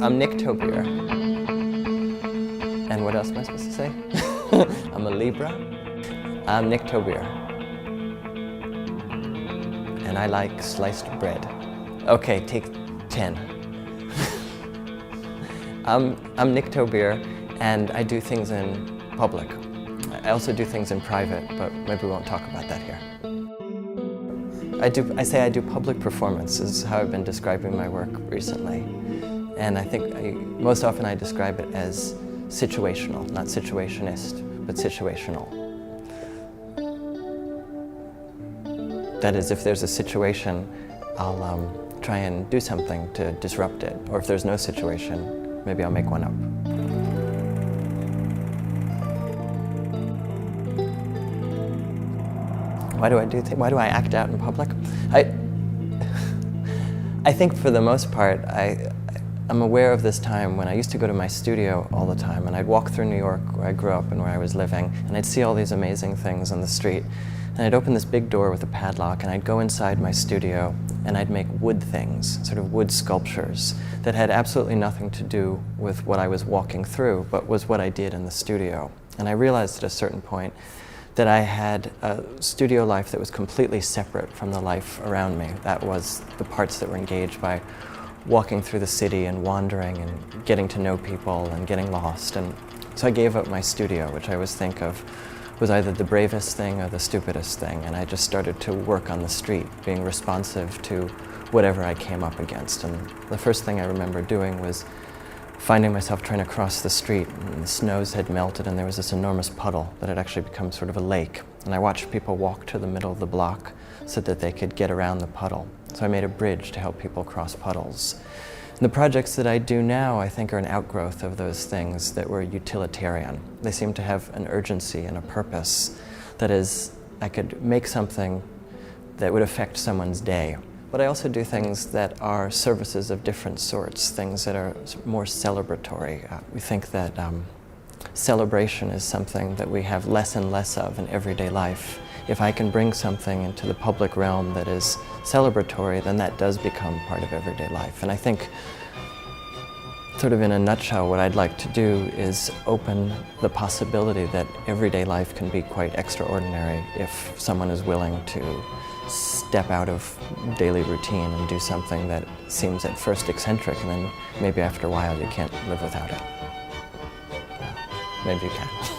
I'm Nick Tobier. And what else am I supposed to say? I'm a Libra. I'm Nick Tobier. And I like sliced bread. Okay, take 10. I'm Nick Tobier, and I do things in public. I also do things in private, but maybe we won't talk about that here. I say I do public performance is how I've been describing my work recently. And I think most often I describe it as situational, not situationist, but situational. That is, if there's a situation, I'll try and do something to disrupt it. Or if there's no situation, maybe I'll make one up. Why do I act out in public? I think for the most part, I'm aware of this time when I used to go to my studio all the time, and I'd walk through New York, where I grew up and where I was living, and I'd see all these amazing things on the street. And I'd open this big door with a padlock, and I'd go inside my studio, and I'd make wood things, sort of wood sculptures, that had absolutely nothing to do with what I was walking through, but was what I did in the studio. And I realized at a certain point that I had a studio life that was completely separate from the life around me. That was the parts that were engaged by walking through the city and wandering and getting to know people and getting lost. And so I gave up my studio, which I always think of was either the bravest thing or the stupidest thing. And I just started to work on the street, being responsive to whatever I came up against. And the first thing I remember doing was finding myself trying to cross the street, and the snows had melted and there was this enormous puddle that had actually become sort of a lake. And I watched people walk to the middle of the block so that they could get around the puddle. So I made a bridge to help people cross puddles. And the projects that I do now, I think, are an outgrowth of those things that were utilitarian. They seem to have an urgency and a purpose. That is, I could make something that would affect someone's day. But I also do things that are services of different sorts, things that are more celebratory. We think that celebration is something that we have less and less of in everyday life. If I can bring something into the public realm that is celebratory, then that does become part of everyday life. And I think, sort of in a nutshell, what I'd like to do is open the possibility that everyday life can be quite extraordinary if someone is willing to step out of daily routine and do something that seems at first eccentric, and then maybe after a while you can't live without it. Maybe you can.